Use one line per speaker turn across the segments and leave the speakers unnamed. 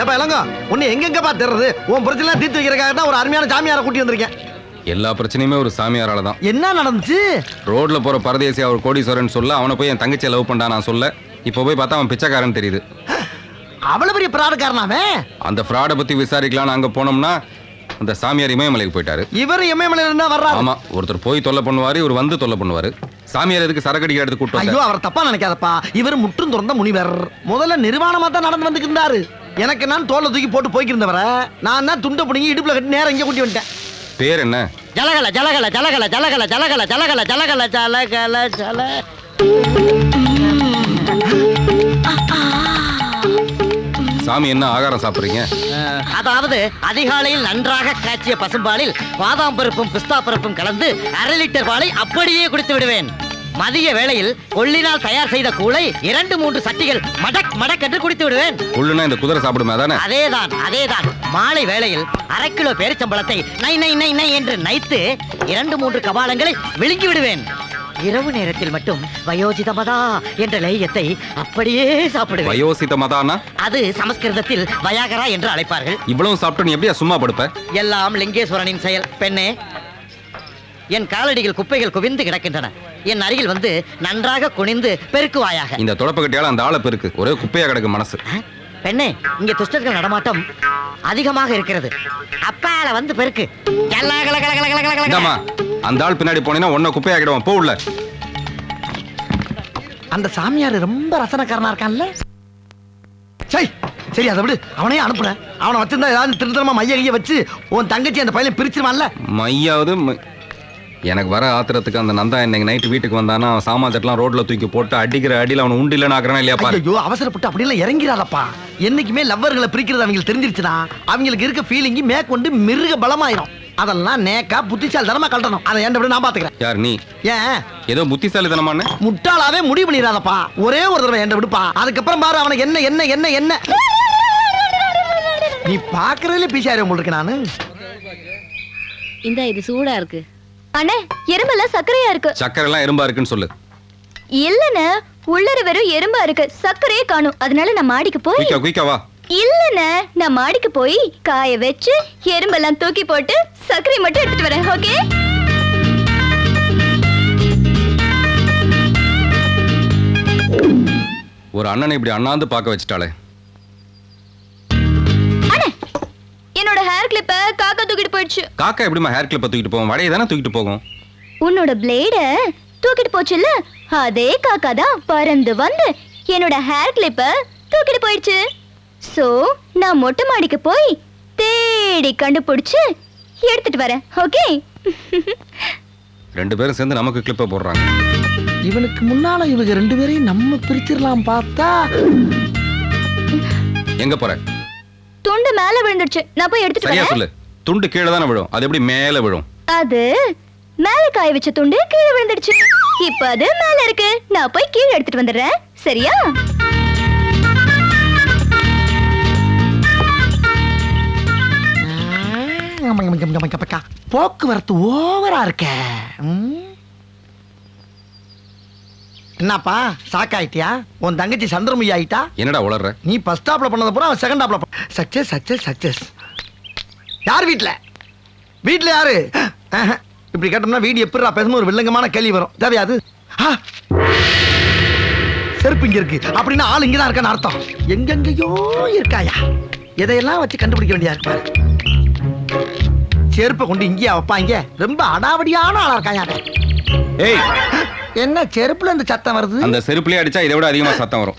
எப்ப இளங்க உன்னை எங்கெங்கப்பா தேடுறது? உன் பிரச்சனை தீர்த்து வைக்கிறதுக்காக தான் ஒரு அருமையான சாமியாரை கூட்டி வந்திருக்கேன்.
எல்லா பிரச்சனையுமே ஒரு சாமியாரால தான்.
என்ன நடந்துச்சு?
ரோட்ல போற பரதேசி அவர் கோடீஸ்வரன் சொல்ல அவனை போய் என் தங்கச்சியை லவ் பண்ணா நான் சொல்ல இப்போ போய் பார்த்தா அவன் பிச்சைக்காரன் தெரியுது.
அவ்வளவு பெரிய பிராடுக்காரனாவே?
அந்த ஃப்ராடை பத்தி விசாரிக்கலாம்னு அங்க போனோம்னா அந்த சாமியார் இமயமலைக்கு போயிட்டாரு.
இவர் இமயமலையில இருந்தா வர்றாரு.
ஆமா, ஒருத்தர் போய் தொல்லை பண்ணுவாரு, இவர் வந்து தொல்லை பண்ணுவாரு. சாமியார் எதுக்கு சரக்கடிக்க எடுத்து கூட்டு?
ஐயோ, அவர் தப்பா நினைக்காதப்பா. இவர் முற்றும் துறந்த முனிவர். முதல்ல நிர்வாணமா தான் நடந்து வந்துட்டு இருந்தாரு. எனக்கு நான் தோலை தூக்கி போட்டு போய்க்கிருந்தவர நான் தான் துண்டை பிடிங்கி இடுப்புல கட்டி நேரம் இங்கே கூட்டி வந்துட்டேன்.
பேர் என்ன?
ஜலகல ஜலகல ஜலகல ஜலகல ஜலகல ஜலகல ஜலகல ஜலகல ஜல.
சாமி என்ன ஆகாரம் சாப்பிடுறீங்க?
அதாவது அதிகாலையில் நன்றாக காய்ச்சிய பசும்பாலில் பாதாம் பருப்பும் பிஸ்தா பருப்பும் கலந்து 1/2 லிட்டர் பாலை அப்படியே குடித்து விடுவேன். மதிய வேளையில் கொள்ளினால் தயார் செய்த கூளை 2-3 சட்டிகள் மடக் மடக் என்று குடித்து விடுவேன்.
உள்ளுனா இந்த குதிரை சாப்பிடுமே அதானே?
அதேதான். மாலை வேளையில் 1/2 கிலோ பேரிச்சம்பழத்தை நை நை நை நை என்று நைத்து 2-3 கபாலங்களை விழுங்கி விடுவேன். இரவு நேரத்தில் மட்டும் வயோஜிதமதா என்ற லேயத்தை அப்படியே சாப்பிடுவேன்.
வயோசிதமதானா?
அது சமஸ்கிருதத்தில் வயாகரா என்று அழைப்பார்கள்.
இவ்வளவு சாப்பிட்டு நீ எப்படியா சும்மா படுப்ப?
எல்லாம் லிங்கேஸ்வரனின் செயல். பெண்ணே, என் காலடியில் குப்பைகள் குவிந்து கிடக்கின்றன. என் அருகில் வந்து நன்றாக குனிந்து பெருக்குவாயாக.
இந்த தொடப்பக்கட்டியால அந்த ஆளை பெருக்கு. ஒரே குப்பையா கிடக்கு மனசு.
பெண்ணே, இங்கே துஷ்டர்கள் நடமாட்டம் அதிகமாக இருக்கிறது. அப்பால வந்து பெருக்கு.
இந்தாம்மா, அந்த ஆள் பின்னாடி போனீங்கன்னா உன்னை குப்பையாக்கிடுவான். போ உள்ள.
அந்த சாமியார் ரொம்ப ரசனக்காரனா இருக்கான்ல. சரி, அதை விடு. அவனையும் அனுப்புறேன். அவனை வச்சிருந்தா ஏதாவது திருத்தரமா மைய வச்சு உன் தங்கச்சி அந்த பையனை பிரிச்சிருவான்ல.
மையாவது எனக்கு வர ஆத்திரத்துக்கு அந்த நந்தா இன்னைக்கு நைட்டு வீட்டுக்கு வந்தானா சாமான் தட்டலாம் ரோட்ல தூக்கி போட்டு அடிக்கிற அடியில் அவனை உண்டு இல்லைன்னு ஆக்குறானா இல்லையா பாரு.
ஐயோ, அவசரப்பட்டு அப்படிலாம் இறங்கிறாளப்பா. என்னைக்குமே லவ்வர்களை பிரிக்கிறது அவங்களுக்கு தெரிஞ்சிருச்சுன்னா அவங்களுக்கு இருக்க ஃபீலிங்கி மேற்கொண்டு மிருக பலமாயிரும். அதெல்லாம் நேக்கா புத்திசாலித்தனமா கட்டணும். அதை ஏன் நான் பாத்துக்கிறேன்.
யார் நீ?
ஏன்
ஏதோ புத்திசாலித்தனமான
முட்டாளாவே முடிவு பண்ணிடாதப்பா. ஒரே ஒரு தடவை என் விடுப்பா. அதுக்கப்புறம் பாரு அவனுக்கு என்ன என்ன என்ன என்ன நீ பாக்குறதுல பீசாரி உங்களுக்கு நானு.
இந்த இது சூடா இருக்கு அண்ணே. எறும்பெல்லாம் சர்க்கரையா இருக்கு.
சக்கரை எல்லாம் எறும்பா இருக்குன்னு சொல்லு.
இல்லண்ணே, உள்ளர வெறும் எறும்பா இருக்கு, சர்க்கரையே காணும். அதனால நான் மாடிக்கு போய்
குயிக்கா வா.
இல்லண்ணே, நான் மாடிக்கு போய் காய வச்சு எறும்பெல்லாம் தூக்கி போட்டு சர்க்கரை மட்டும் எடுத்துட்டு வரேன். ஓகே?
ஒரு அண்ணனை இப்படி அண்ணாந்து பார்க்க வச்சுட்டாளே.
அண்ணே, என்னோட ஹேர் கிளிப்ப காக்கா தூக்கிட்டு போயிடுச்சு.
காக்கா எப்படிமா ஹேர் கிளிப்பை தூக்கிட்டு போகும்? வடையை தானே தூக்கிட்டு போகும்.
உன்னோட பிளேட தூக்கிட்டு போச்சுல்ல, அதே காக்கா தான் பறந்து வந்து என்னோட ஹேர் கிளிப்ப தூக்கிட்டு போயிடுச்சு. சோ நான் மொட்டை மாடிக்கு போய் தேடி கண்டுபிடிச்சு எடுத்துட்டு வரேன். ஓகே?
ரெண்டு பேரும் சேர்ந்து நமக்கு கிளிப்பை போடுறாங்க.
இவனுக்கு முன்னால இவங்க ரெண்டு பேரையும் நம்ம பிரிச்சிடலாம் பார்த்தா.
எங்க போற?
துண்டு மேல விழுந்துடுச்சு, நான் போய் எடுத்துட்டு
சரியா
வரேன்.
சொல்லு. துண்டு கீழே தானே விழும், அது எப்படி மேல விழும்?
அது மேல காய வச்ச துண்டு கீழே விழுந்துடுச்சு. இப்ப அது மேல இருக்கு, நான் போய் கீழே எடுத்துட்டு வந்துடுறேன். சரியா?
போக்குவரத்து ஓவரா இருக்க. என்னப்பா சாக்காயிட்டியா? உன் தங்கச்சி சந்திரமுகி ஆயிட்டா?
என்னடா உளர்ற?
நீ ஃபர்ஸ்ட் ஸ்டாப்ல பண்ணத பூரா அவன் செகண்ட் ஸ்டாப்ல சக்சஸ் சக்சஸ் சக்சஸ். யார் வீட்ல யாரு? இப்படி கேட்டோம்னா வீடு எப்படிடா பேசணும் ஒரு வில்லங்கமான கேள்வி வரும். தேவையாது. செருப்பு இங்க இருக்கு அப்படின்னா ஆள் இங்கதான் இருக்கான்னு அர்த்தம். எங்கெங்கயோ இருக்காயா? எதையெல்லாம் வச்சு கண்டுபிடிக்க வேண்டியா இருக்கு பாரு. செருப்பை கொண்டு இங்கேயா வைப்பாங்க? ரொம்ப அடாவடியான ஆளா இருக்காயா?
ஏய்,
என்ன செருப்புல இந்த சத்தம் வருது?
அந்த செருப்புலயே அடிச்சா இதை விட அதிகமா சத்தம் வரும்.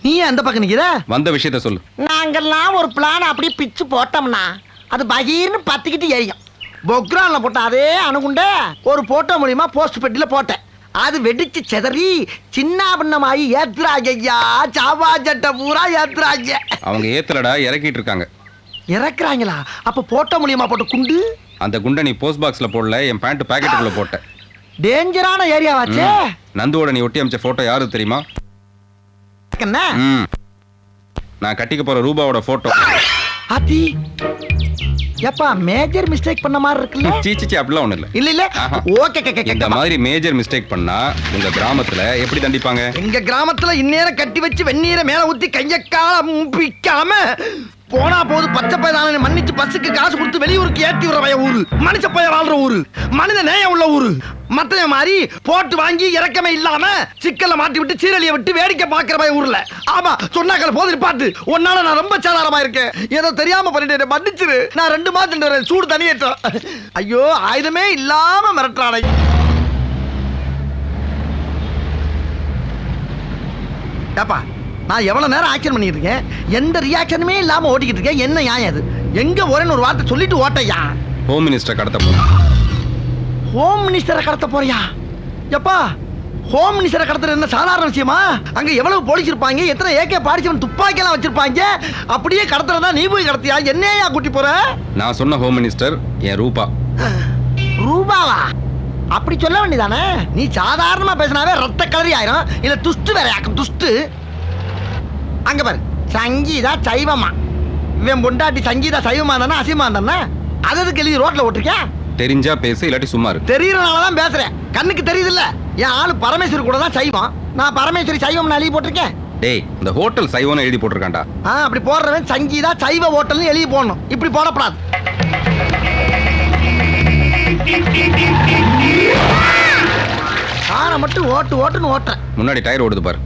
நீ அந்த பக்கம் நிக்கிற?
வந்த விஷயத்த சொல்லு.
நாங்கெல்லாம் ஒரு பிளான் அப்படியே பிச்சு போட்டோம்னா அது பகீர்னு பத்திக்கிட்டு எரியும். பொக்ரான்ல போட்ட அதே அணுகுண்ட ஒரு போட்டோ மூலியமா போஸ்ட் பெட்டில போட்டேன். அது வெடிச்சு செதறி சின்ன பின்னமாயி ஏத்துறாங்க. ஐயா, சாவா சட்டை பூரா ஏத்துறாங்க.
அவங்க ஏத்தலடா, இறக்கிட்டு இருக்காங்க.
இறக்குறாங்களா? அப்ப போட்டோ மூலியமா போட்ட குண்டு?
அந்த குண்டை நீ போஸ்ட் பாக்ஸ்ல போடல, என் பேண்ட் பாக்கெட்டுக்குள்ள போட்ட.
டேஞ்சரான ஏரியாவாச்சே.
நந்துவோட நீ ஒட்டி அமைச்ச போட்டோ யாரு தெரியுமா?
என்ன?
நான் கட்டிக்க போற ரூபாவோட போட்டோ.
அதி எப்பா மேஜர் மிஸ்டேக் பண்ண மாதிரி இருக்குல்ல?
சீச்சி அப்படிலாம் ஒண்ணு இல்ல.
இல்ல இல்ல. ஓகே.
இந்த மாதிரி மேஜர் மிஸ்டேக் பண்ணா உங்க கிராமத்துல எப்படி தண்டிப்பாங்க?
எங்க கிராமத்துல இந்நேரம் கட்டி வச்சு வெந்நீரை மேல ஊத்தி கைய கால பிக்காம போனா போது பச்சை பையன் மன்னிச்சு பஸ்ஸுக்கு காசு கொடுத்து வெளியூருக்கு ஏத்தி விடுற ஊரு மனுஷ பையன் வாழ்ற ஊரு மனித நேயம் உள்ள ஊரு மத்த மாதிரி போட்டு வாங்கி இறக்கமே இல்லாம சிக்கல்ல மாட்டி விட்டு சீரழிய விட்டு வேடிக்கை பாக்குற பையன் ஊர்ல. ஆமா சொன்னாக்கள் போது பாட்டு உன்னால நான் ரொம்ப சாதாரணமா இருக்கேன். ஏதோ தெரியாம பண்ணிட்டு மன்னிச்சிரு. நான் 2 மாதம் சூடு தனியேற்றோம். ஐயோ ஆயுதமே இல்லாம மிரட்டுறானை. ஏப்பா நான் எவ்வளவு நேரம் ஆக்ஷன் பண்ணிட்டு இருக்கேன், எந்த ரியாக்ஷனுமே இல்லாம ஓட்டிக்கிட்டு இருக்கேன். என்ன நியாயம் அது? எங்க ஒரேன்னு ஒரு வார்த்தை சொல்லிட்டு ஓட்டையா?
ஹோம் மினிஸ்டர் கடத்த போறேன்.
ஹோம் மினிஸ்டரை கடத்த போறியா? எப்பா ஹோம் மினிஸ்டரை கடத்துறது என்ன சாதாரண விஷயமா? அங்க எவ்வளவு போலீஸ் இருப்பாங்க, எத்தனை ஏகே பாடிச்சவன் துப்பாக்கி எல்லாம் வச்சிருப்பாங்க. அப்படியே கடத்துறதா நீ போய் கடத்தியா? என்னையா கூட்டி போற?
நான் சொன்ன ஹோம் மினிஸ்டர் என் ரூபா.
ரூபாவா? அப்படி சொல்ல வேண்டியதானே. நீ சாதாரணமா பேசினாவே ரத்த கலரி ஆயிரும். இல்ல துஷ்டு வேற யாக்கும் துஷ்டு. அங்க பாரு சங்கீதா சைவமா. இவன் பொண்டாட்டி சங்கீதா சைவமா தானே அசைவமா தானே? அதுக்கு எழுதி ரோட்ல ஓட்டிருக்கியா?
தெரிஞ்சா பேசு, இல்லாட்டி சும்மா இரு.
தெரியறனாலதான் பேசுறேன். கண்ணுக்கு தெரியுது இல்ல? என் ஆளு பரமேஸ்வரி கூட தான் சைவம். நான் பரமேஸ்வரி சைவம் எழுதி போட்டிருக்கேன்.
டேய் இந்த ஹோட்டல் சைவம்னு எழுதி போட்டிருக்கான்டா.
அப்படி போடுறவன் சங்கீதா சைவ ஹோட்டல்னு எழுதி போடணும். இப்படி போடப்படாது. காரை மட்டும் ஓட்டுன்னு ஓட்டுறேன்.
முன்னாடி டயர் ஓடுது பாரு.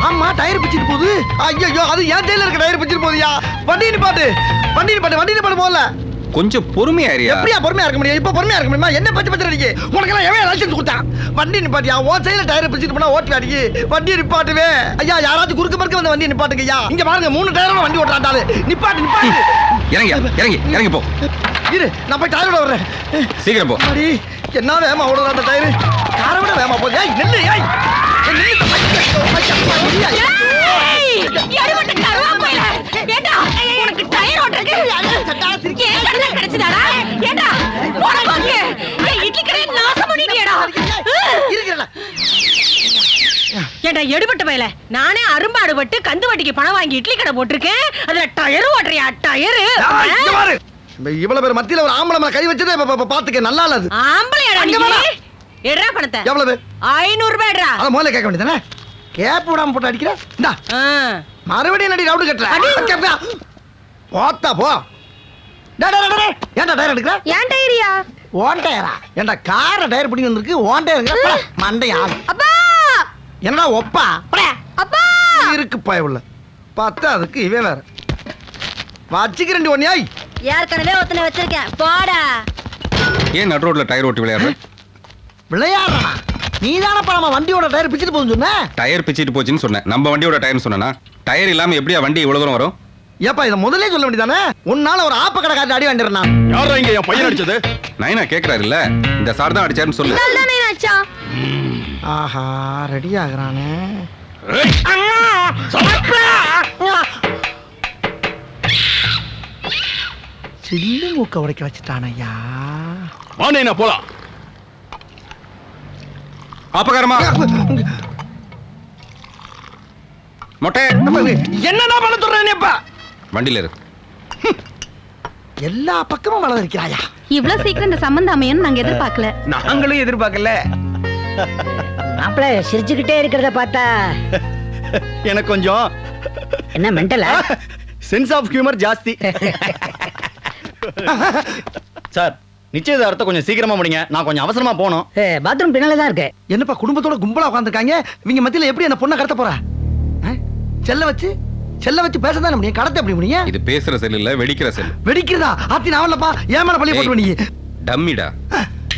ஆமா டயர் பிச்சிட்டு போகுது. ஐயோ அது ஏன் டைல இருக்க டயர் பிச்சிட்டு போகுதுயா? வண்டி நிப்பாட்டு போல.
கொஞ்சம் பொறுமையா ஏரியா.
எப்படியா பொறுமையா இருக்க முடியும்? இப்ப பொறுமையா இருக்க முடியுமா? என்ன பச்சை அடிக்கு உனக்கு எல்லாம் எவன் லைசன்ஸ் கொடுத்தா? வண்டி நிப்பாட்டியா? ஓ சைடுல டயர் பிச்சிட்டு போனா ஓட்டு அடிக்கு. வண்டி நிப்பாட்டுவே ஐயா. யாராச்சும் குறுக்க மறுக்க வந்து வண்டி நிப்பாட்டுங்கய்யா. இங்க பாருங்க 3 டயரும் வண்டி ஓட்டுறாண்டாலே. நிப்பாட்டு
இறங்கி போ.
இரு நான் போய் டயரோட வர்றேன்.
சீக்கிரம் போ.
அடி என்ன வேகமா ஓடுறா அந்த டயரு? காரை விட வேகமா போகுது. ஏய் நில்லு.
எடுபட்ட பையல நானே அரும்பாடுபட்டு கந்து வட்டிக்கு பணம் வாங்கி இட்லி கடை போட்டிருக்கேன். அதுல டயர் ஓட்டுறியா? டயரு
இவ்வளவு பேர் மத்தியில ஒரு ஆம்பளை மேல கை வச்சதே பாத்துக்க. நல்லா இல்லது.
ஆம்பளையாடா நீ? எட்ரா பணத்தை.
எவ்வளவு?
500 ரூபாய் எட்ரா.
அத முதல்ல கேட்க வேண்டியதானே. கேப் விடாம போட்டு அடிக்கிற. இந்தா மறுபடியும் நடி ரவுண்ட் கட்டற. போத்தா போ. ஏன்டா டயர் எடுக்கிற?
ஏன் டயரியா?
ஓன் டயரா? ஏன்டா கார டயர் பிடிங்க வந்திருக்கு. ஓன் டயர் மண்டையா?
அப்பா
என்னடா ஒப்பா
அப்பா
இருக்கு பயவுள்ள. பார்த்தா அதுக்கு இவன் வேற வச்சுக்கிறேன். ஒன்னியாய்
ஏற்கனவே ஒத்தனை வச்சிருக்கேன். போடா.
ஏன் நடு ரோட்ல டயர் ஓட்டி
விளையாடுறா? நீதானப்பா நம்ம வண்டியோட டயர் பிச்சிட்டு போகுதுன்னு சொன்ன.
டயர் பிச்சிட்டு போச்சுன்னு சொன்னேன். நம்ம வண்டியோட டயர்னு சொன்னா டயர் இல்லாம எப்படியா வண்டி இவ்வளவு தூரம் வரும்?
ஏப்பா இதை முதல்ல சொல்ல வேண்டியதானே. உன்னால ஒரு ஆப்ப கடை காட்டி அடி வாண்டிடுறா.
யாரா இங்க என் பையன் அடிச்சது? நைனா கேக்குறாரு இல்ல, இந்த சார் தான் அடிச்சாருன்னு சொல்லு.
ஆஹா ரெடி ஆகுறானே. சில்லு மூக்க உடைக்க வச்சுட்டானையா.
வாணேனா போலாம். அப்பகாரமா மொட்டை
என்னடா பண்ண சொல்றேனேப்பா?
வண்டியில இருக்கு.
எல்லா பக்கமும் வளர்க்கிறாயா?
இவ்வளவு சீக்கிரம் இந்த சம்பந்தம் அமையும் நாங்க எதிர்பார்க்கல.
நாங்களும் எதிர்பார்க்கல.
மாப்பிள்ள சிரிச்சுக்கிட்டே இருக்கிறத பார்த்தா
எனக்கு கொஞ்சம்
என்ன மெண்டலா?
சென்ஸ் ஆஃப் ஹியூமர் ஜாஸ்தி. சார் நிச்சயதார்த்தம் கொஞ்சம் சீக்கிரமா முடிங்க. நான் கொஞ்சம் அவசரமா போகணும்.
பாத்ரூம் பின்னால தான் இருக்கு.
என்னப்பா குடும்பத்தோட கும்பலா உட்காந்துருக்காங்க. இவங்க மத்தியில எப்படி அந்த பொண்ணை கடத்த போற? செல்ல வச்சு பேசதான் முடியும். கடத்த எப்படி முடியும்?
இது பேசுற செல் இல்ல, வெடிக்கிற செல்.
வெடிக்கிறதா? ஆத்தி நாவலப்பா ஏன் மேல பழிய போட்டு நீ
டம்மிடா.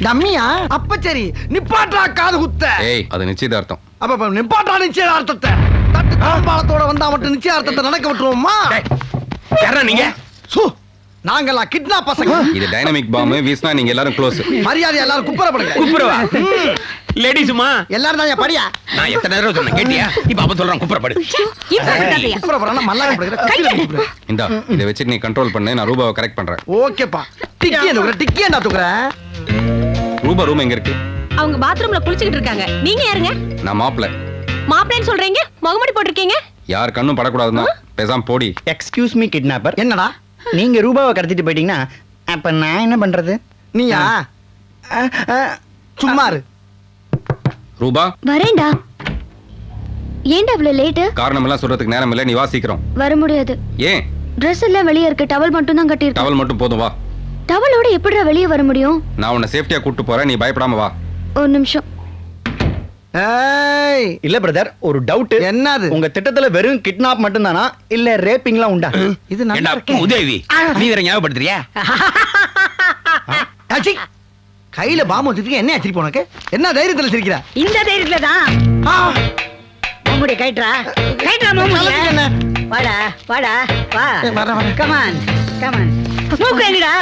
டம்மியா? அப்ப சரி நிப்பாட்டா காது குத்த.
ஏய் அது நிச்சயதார்த்தம்.
அப்ப நிப்பாட்டா நிச்சயதார்த்தத்தை. தட்டு தாம்பாளத்தோட வந்தா மட்டும் நிச்சயதார்த்தத்தை நடக்க விட்டுருவோமா?
யாரா நீங்க?
சு நாங்கெல்லாம் கிட்னா பசங்க.
இது டைனமிக் பாம். வீசினா நீங்க எல்லாரும் க்ளோஸ்.
மரியாதை எல்லாரும் குப்புறப்படுங்க.
குப்புறவா? லேடிஸ்மா
எல்லாரும் தான் படியா.
நான் எத்தனை தடவை சொன்னேன் கேட்டியா? இப்ப அப்ப சொல்றேன் குப்புறப்படு.
குப்புறப்படுறா மல்லாக படுகிற.
இந்தா இதை வச்சு நீ கண்ட்ரோல் பண்ணு. நான் ரூபாவை கரெக்ட் பண்றேன்.
ஓகேப்பா. டிக்கி என்ன தூக்குற?
ரூபா ரூம் எங்க இருக்கு?
அவங்க பாத்ரூம்ல குளிச்சிட்டு இருக்காங்க. நீங்க யாருங்க?
நான் மாப்பிள்ள.
மாப்பிள்ளைன்னு சொல்றீங்க, முகமூடி போட்டிருக்கீங்க.
யார் கண்ணும் படக்கூடாதுன்னா பேசாம போடி.
Excuse me kidnapper.
என்னடா
நீங்க ரூபாவை கடத்திட்டு போயிட்டீங்கன்னா அப்ப நான் என்ன பண்றது?
நீயா? சும்மா இரு.
ரூபா
வரேன்டா. ஏன்டா அவ்வளவு லேட்டு?
காரணம் எல்லாம் சொல்றதுக்கு நேரம் இல்லை, நீ வா சீக்கிரம்.
வர முடியாது.
ஏன்?
Dress எல்லாம் வெளியே இருக்கு, டவல் மட்டும் தான் கட்டியிருக்கேன்.
டவல் மட்டும் போதும், வா.
டவலோட எப்படிடா வெளியே வர முடியும்?
நான் உன்னை சேஃப்டியா கூட்டு போறேன், நீ பயப்படாம வா.
ஒரு நிமிஷம்.
ஏய்
இல்ல பிரதர், ஒரு டவுட்.
என்னது?
உங்க திட்டத்துல வெறும் கிட்னாப் மட்டும் தானா இல்ல ரேப்பிங்லாம் உண்டா?
இது நல்லா இருக்கே.
உதவி நீ வேற ஞாபகப்படுத்துறியா?
ஆச்சி, கையில பாம்பு வச்சிருக்கீங்க, என்ன ஆச்சு உனக்கு? என்ன தைரியத்துல சிரிக்கிற?
இந்த தைரியத்துல தான்
ஆ,
மம்முடி கைட்ரா
நல்லதுக்கு
மம்முடி.
என்ன?
வாடா வாடா வா.
வரேன்.
Come on come on. மூக்கு எங்கடா?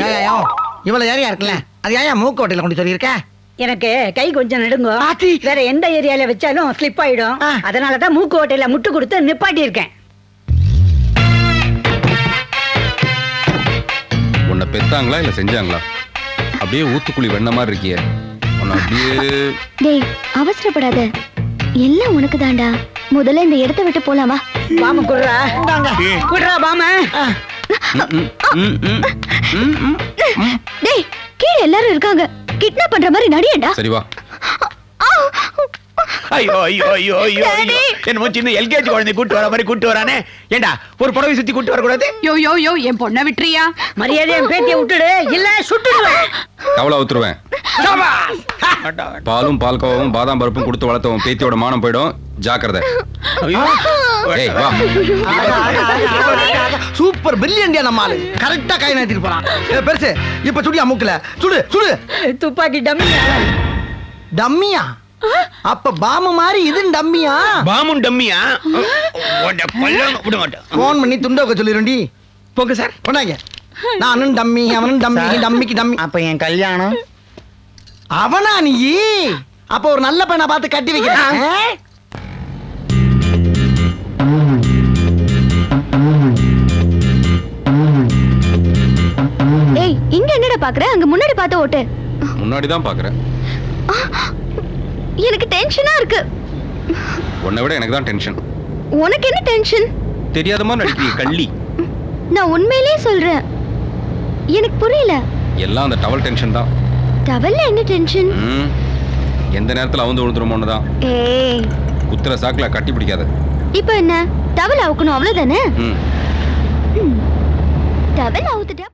ஏய், இவ்வளவு ஏரியா இருக்குல்ல, அது ஏன் மூக்கு ஓட்டையில கொண்டு சொல்லியிருக்க?
எனக்கு கை கொஞ்சம் நடுங்க.
ஆத்தி.
வேற எந்த ஏரியால வச்சாலும் ஸ்லிப் ஆயிடும்.
ஆ.
அதனாலதான் மூக்கு ஓட்டையில முட்டு கொடுத்து நிப்பாட்டி இருக்கேன்.
உன்னை பெத்தாங்களா இல்ல செஞ்சாங்களா? அப்படியே ஊத்துக்குழி வெண்ண மாதிரி இருக்கியே. உன்னை அப்படியே
டேய், அவசரப்படாத. எல்லாம் உனக்கு தான்டா. முதல்ல இந்த இடத்தை விட்டு போலாமா?
பாம குடுறா. குடுறா பாம.
டேய், கீழே எல்லாரும் இருக்காங்க. கிட்னாப் பண்ற மாதிரி நடியடா.
சரி வா.
ஐயோ ஐயோ ஐயோ ஐயோ ஐயோ. என்னமோ சின்ன எல்கேஜி குழந்தை கூட்டு வர மாதிரி கூட்டு வரானே. ஏண்டா ஒரு புடவை சுத்தி கூட்டு வரக்கூடாது?
யோ யோ யோ, என் பொண்ணை விட்டுறியா? மரியாதை என் பேத்தியை விட்டுடு, இல்ல சுட்டுடுவேன்.
டவலை ஊத்துருவேன். பாலும் பால்கோவும் பாதாம் பருப்பும் கொடுத்து வளர்த்தவன் பேத்தியோட மானம் போயிடும், ஜாக்கிரதை. ஏய் வா.
சூப்பர் பிரில்லியன்டியா நம்ம ஆளு. கரெக்டா கை நிறுத்திட்டு போறான். ஏய் பெருசு, இப்ப சுடியா மூக்குல. சுடு சுடு.
துப்பாக்கி டம்மி.
டம்மியா? அப்ப பாம்பு மாதிரி இது டம்மியா?
பாமும் டம்மியா? உன்னை கொல்லாம விட மாட்டேன்.
போன் பண்ணி துண்டோக்க சொல்லிருண்டி.
போங்க சார்.
கொண்டாங்க. நானும் டம்மி, அவனும் டம்மி, டம்மிக்கு டம்மி.
அப்ப என் கல்யாணம்
அவனா நீ? அப்ப ஒரு நல்ல பையனை பார்த்து கட்டி வைக்கிறேன்.
ஏய், இங்க என்னடா பாக்குற? அங்க முன்னாடி பார்த்து ஓட்டு.
முன்னாடி தான் பாக்குறேன்.
எனக்கு டென்ஷனா இருக்கு.
உன்னை விட எனக்கு தான் டென்ஷன்.
உனக்கு என்ன டென்ஷன்?
தெரியாத மாதிரி நடிக்கிறீ கள்ளி.
நான் உண்மையிலேயே சொல்றேன், எனக்கு புரியல.
எல்லாம் அந்த டவல் டென்ஷன் தான்.
டவல்ல என்ன டென்ஷன்?
எந்த நேரத்துல அவுந்து விழுந்துருமோன்னு தான்.
ஏய்,
குத்துற சாக்குல கட்டி பிடிக்காத.
இப்போ என்ன? டவல் அவுக்கணும், அவ்வளவுதானே?
ம்
டவல் அவுத்துட்டா